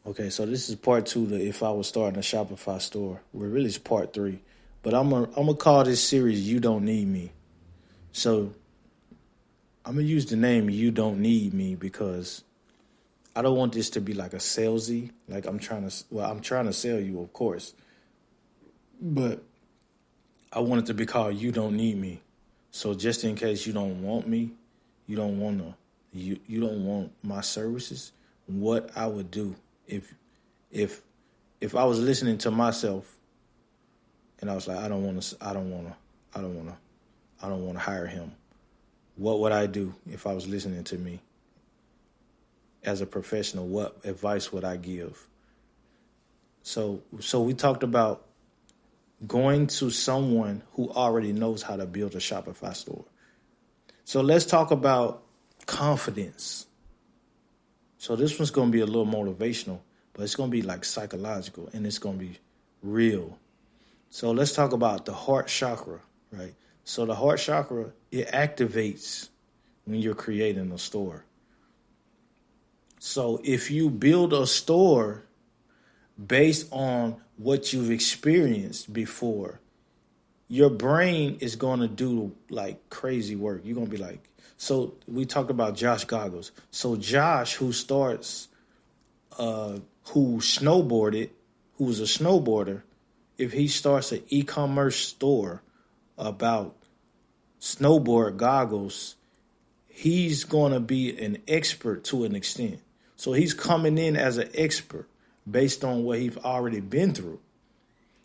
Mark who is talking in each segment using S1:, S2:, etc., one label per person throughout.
S1: Okay, so this is part two to if I was starting a Shopify store. Well, really, it's part three. But I'm gonna call this series "You Don't Need Me." So I'm gonna use the name "You Don't Need Me" because I don't want this to be like a salesy. Like I'm trying to sell you, of course, but I want it to be called "You Don't Need Me." So just in case you don't want me, you don't wanna, you don't want my services. What I would do if if if I was listening to myself and I was like, I don't want to, I don't want to hire him. What would I do if I was listening to me as a professional? What advice would I give? So we talked about going to someone who already knows how to build a Shopify store. So let's talk about confidence. So this one's going to be a little motivational, but it's going to be like psychological and it's going to be real. So let's talk about the heart chakra, right? So the heart chakra, it activates when you're creating a store. So if you build a store based on what you've experienced before, your brain is going to do like crazy work. You're going to be like, so we talked about Josh Goggles. So Josh, who snowboarded, who was a snowboarder, if he starts an e-commerce store about snowboard goggles, he's going to be an expert to an extent. So he's coming in as an expert based on what he's already been through.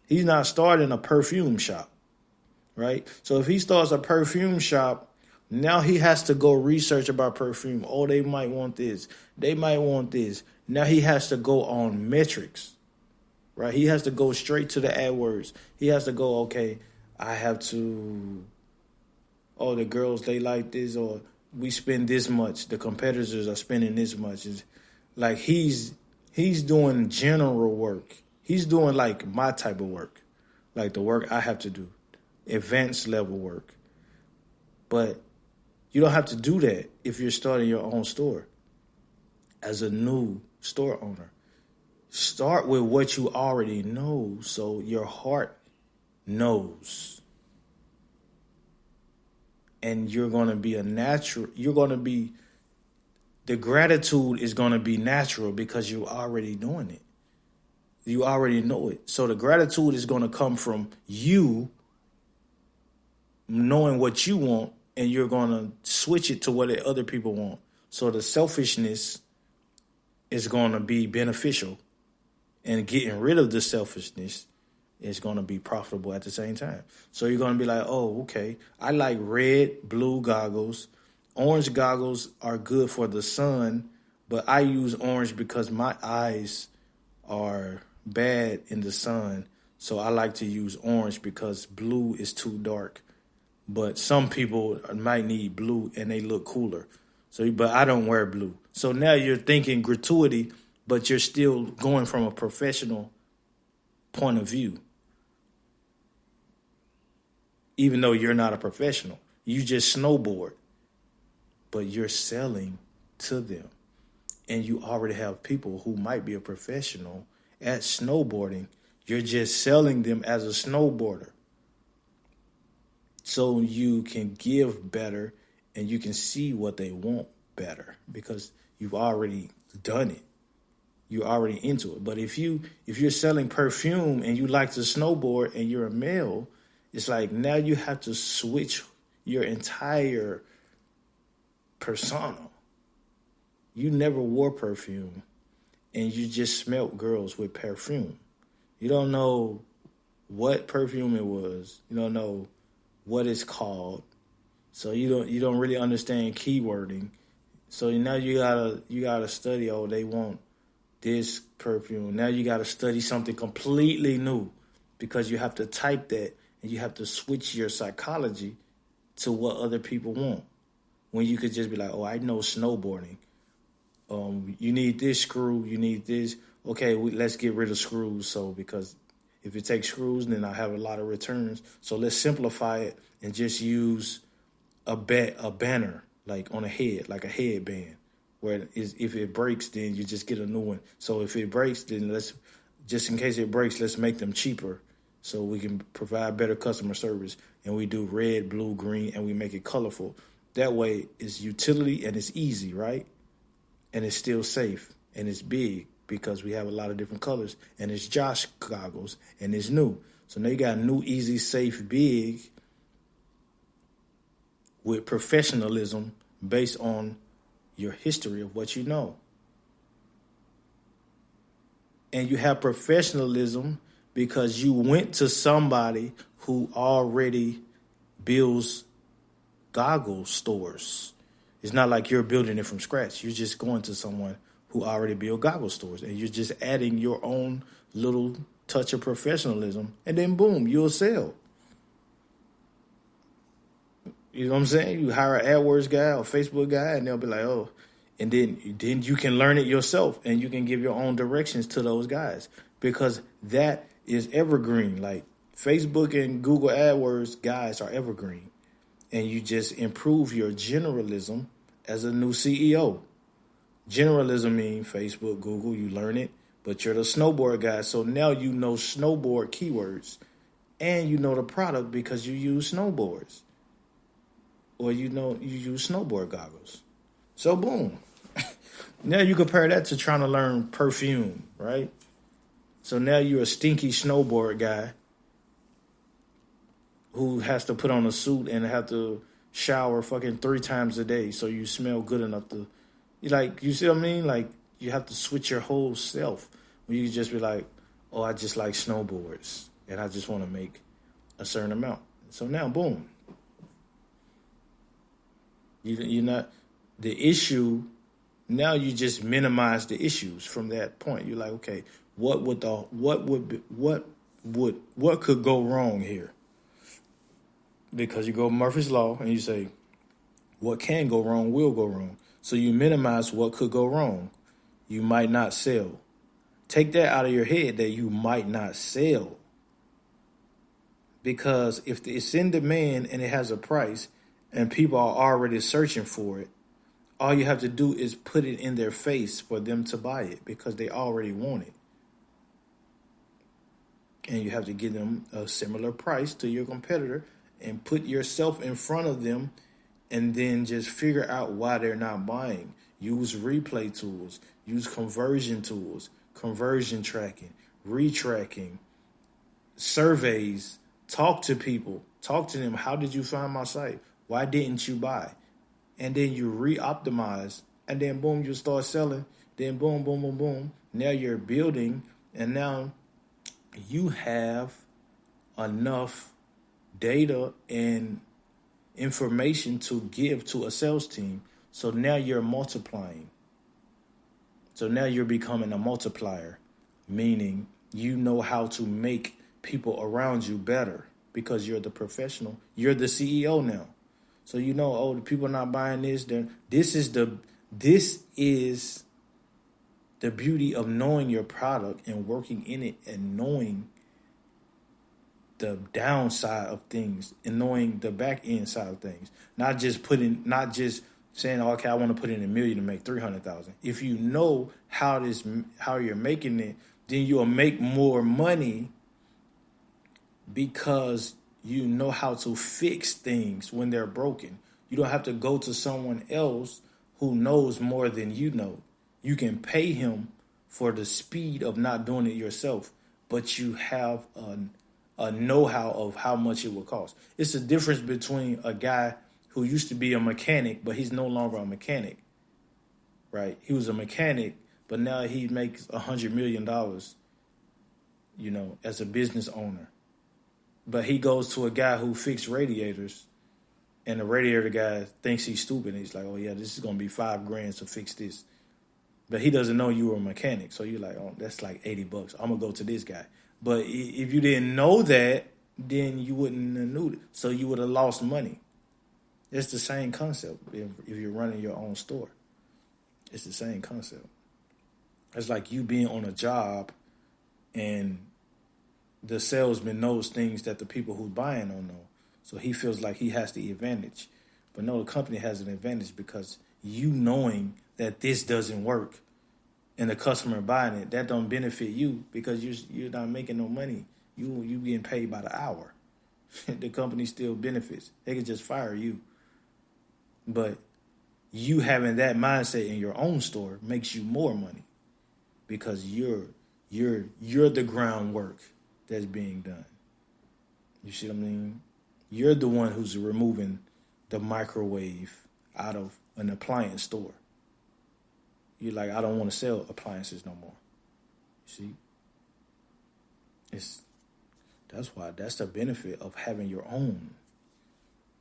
S1: He's not starting a perfume shop, right? So if he starts a perfume shop, now he has to go research about perfume. Oh, they might want this. They might want this. Now he has to go on metrics, right? He has to go straight to the AdWords. He has to go, okay, I have to, oh, the girls, they like this, or we spend this much. The competitors are spending this much. It's like he's doing general work. He's doing like my type of work, like the work I have to do, advanced level work. But you don't have to do that if you're starting your own store as a new store owner. Start with what you already know so your heart knows. And you're going to be the gratitude is going to be natural because you're already doing it. You already know it. So the gratitude is going to come from you knowing what you want, and you're going to switch it to what other people want. So the selfishness is going to be beneficial, and getting rid of the selfishness is going to be profitable at the same time. So you're going to be like, oh, okay, I like red, blue goggles. Orange goggles are good for the sun, but I use orange because my eyes are bad in the sun. So I like to use orange because blue is too dark. But some people might need blue and they look cooler. So, but I don't wear blue. So now you're thinking gratuity, but you're still going from a professional point of view. Even though you're not a professional, you just snowboard, but you're selling to them. And you already have people who might be a professional at snowboarding. You're just selling them as a snowboarder. So you can give better and you can see what they want better because you've already done it. You're already into it. But if you're selling perfume and you like to snowboard and you're a male, it's like now you have to switch your entire persona. You never wore perfume and you just smelt girls with perfume. You don't know what perfume it was. You don't know what it's called. So you don't really understand keywording. So now you gotta study, oh, they want this perfume. Now you gotta study something completely new because you have to type that and you have to switch your psychology to what other people want. When you could just be like, oh, I know snowboarding. You need this screw, you need this. Okay, let's get rid of screws. So because if it takes screws, then I have a lot of returns. So let's simplify it and just use a banner like on a head, like a headband, where if it breaks, then you just get a new one. So if it breaks, then just in case it breaks, let's make them cheaper so we can provide better customer service. And we do red, blue, green, and we make it colorful. That way it's utility and it's easy, right? And it's still safe and it's big because we have a lot of different colors. And it's Josh goggles and it's new. So now you got new, easy, safe, big with professionalism based on your history of what you know. And you have professionalism because you went to somebody who already builds goggle stores. It's not like you're building it from scratch. You're just going to someone who already built goggle stores, and you're just adding your own little touch of professionalism, and then boom, you'll sell. You know what I'm saying? You hire an AdWords guy or Facebook guy, and they'll be like, oh, and then you can learn it yourself, and you can give your own directions to those guys because that is evergreen. Like Facebook and Google AdWords guys are evergreen, and you just improve your generalism as a new CEO. Generalism means Facebook, Google, you learn it, but you're the snowboard guy, so now you know snowboard keywords, and you know the product because you use snowboards. Or you use snowboard goggles. So boom. Now you compare that to trying to learn perfume, right? So now you're a stinky snowboard guy who has to put on a suit and have to shower fucking 3 times a day so you smell good enough to, like, you see what I mean? Like, you have to switch your whole self. When you just be like, oh, I just like snowboards and I just want to make a certain amount. So now, boom. You're not the issue. Now you just minimize the issues from that point. You're like, okay, what could go wrong here? Because you go Murphy's Law and you say, what can go wrong will go wrong. So you minimize what could go wrong. You might not sell. Take that out of your head that you might not sell. Because if it's in demand and it has a price, and people are already searching for it, all you have to do is put it in their face for them to buy it because they already want it. And you have to give them a similar price to your competitor and put yourself in front of them and then just figure out why they're not buying. Use replay tools, use conversion tools, conversion tracking, retracking, surveys, talk to people, talk to them. How did you find my site? Why didn't you buy? And then you re-optimize, and then boom, you start selling. Then boom, boom, boom, boom. Now you're building, and now you have enough data and information to give to a sales team. So now you're multiplying. So now you're becoming a multiplier, meaning you know how to make people around you better because you're the professional. You're the CEO now. So you know, oh, the people are not buying this. Then this is the beauty of knowing your product and working in it and knowing the downside of things and knowing the back end side of things. Not just saying, oh, okay, I want to put in $1 million to make 300,000. If you know how you're making it, then you'll make more money because you know how to fix things when they're broken. You don't have to go to someone else who knows more than you know. You can pay him for the speed of not doing it yourself, but you have a know-how of how much it will cost. It's the difference between a guy who used to be a mechanic, but he's no longer a mechanic, right? He was a mechanic, but now he makes $100 million, as a business owner. But he goes to a guy who fixed radiators, and the radiator guy thinks he's stupid. And he's like, oh, yeah, this is going to be $5,000 to fix this. But he doesn't know you were a mechanic. So you're like, oh, that's like $80. I'm going to go to this guy. But if you didn't know that, then you wouldn't have knew it. So you would have lost money. It's the same concept if you're running your own store. It's the same concept. It's like you being on a job and the salesman knows things that the people who's buying don't know. So he feels like he has the advantage. But no, the company has an advantage because you knowing that this doesn't work and the customer buying it, that don't benefit you because you're not making no money. You getting paid by the hour. The company still benefits. They could just fire you. But you having that mindset in your own store makes you more money because you're the groundwork that's being done. You see what I mean? You're the one who's removing the microwave out of an appliance store. You're like, I don't want to sell appliances no more. You see? That's the benefit of having your own.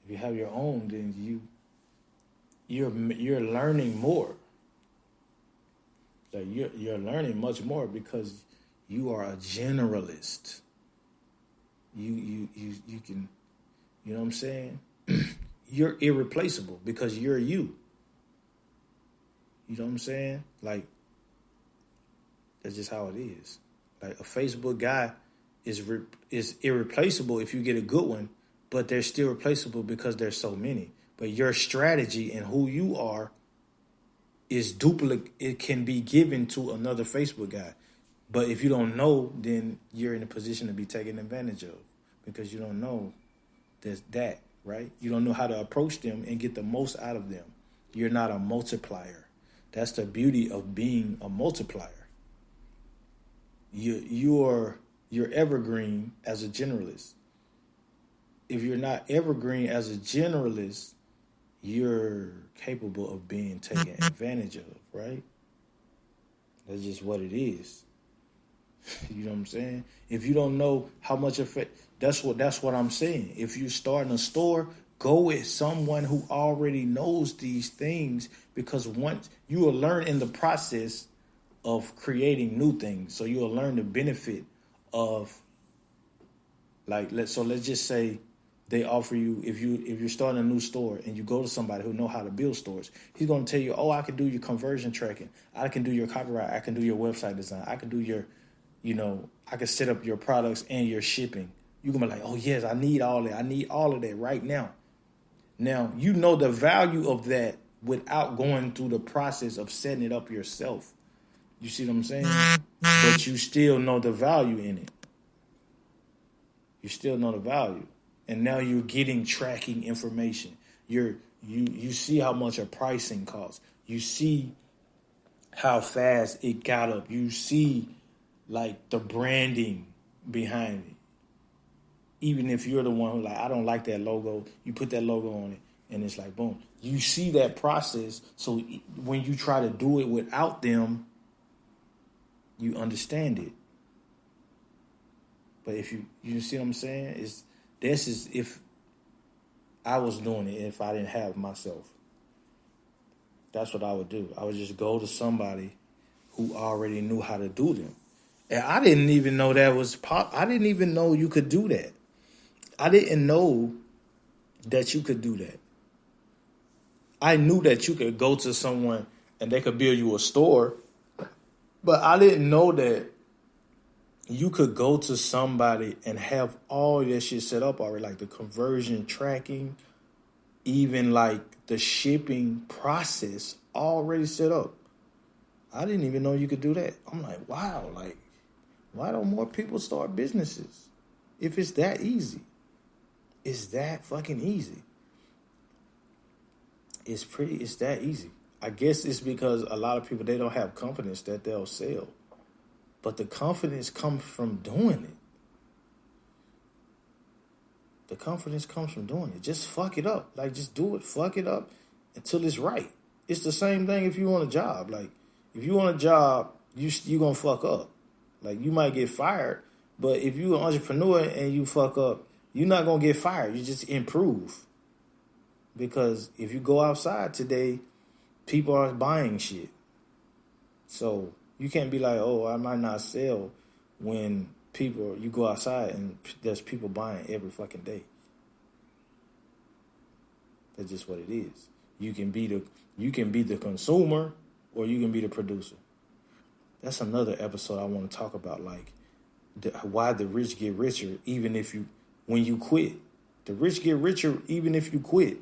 S1: If you have your own, then you're learning more. Like you're learning much more because you are a generalist. You can, you know what I'm saying? You're irreplaceable because you're you. You know what I'm saying? Like, that's just how it is. Like a Facebook guy is irreplaceable if you get a good one, but they're still replaceable because there's so many. But your strategy and who you are is duplicate. It can be given to another Facebook guy. But if you don't know, then you're in a position to be taken advantage of because you don't know that, right? You don't know how to approach them and get the most out of them. You're not a multiplier. That's the beauty of being a multiplier. You're evergreen as a generalist. If you're not evergreen as a generalist, you're capable of being taken advantage of, right? That's just what it is. You know what I'm saying? If you don't know how much effect, that's what I'm saying. If you're starting a store, go with someone who already knows these things because once you will learn in the process of creating new things. So you'll learn the benefit of let's just say they offer you if you're starting a new store and you go to somebody who know how to build stores, he's going to tell you, oh, I can do your conversion tracking, I can do your copyright, I can do your website design, I can do your, I can set up your products and your shipping. You're gonna be like, oh yes, I need all that. I need all of that right now. Now you know the value of that without going through the process of setting it up yourself. You see what I'm saying? But you still know the value in it. You still know the value. And now you're getting tracking information. You see how much a pricing costs. You see how fast it got up. You see like the branding behind it. Even if you're the one who I don't like that logo, you put that logo on it and it's like, boom. You see that process. So when you try to do it without them, you understand it. But if you see what I'm saying? This is if I was doing it, if I didn't have myself. That's what I would do. I would just go to somebody who already knew how to do them. And I didn't even know that was I didn't even know you could do that. I didn't know that you could do that. I knew that you could go to someone and they could build you a store, but I didn't know that you could go to somebody and have all your shit set up already, like the conversion tracking, even like the shipping process already set up. I didn't even know you could do that. I'm like, wow, like, why don't more people start businesses if it's that easy? It's that fucking easy. It's that easy. I guess it's because a lot of people, they don't have confidence that they'll sell. But the confidence comes from doing it. The confidence comes from doing it. Just fuck it up. Like, just do it. Fuck it up until it's right. It's the same thing if you want a job. Like, if you want a job, you're going to fuck up. Like, you might get fired. But if you're an entrepreneur and you fuck up, you're not going to get fired. You just improve. Because if you go outside today, people are buying shit. So you can't be like, oh, I might not sell when you go outside and there's people buying every fucking day. That's just what it is. You can be the consumer or you can be the producer. That's another episode I want to talk about, like why the rich get richer even when you quit. The rich get richer even if you quit.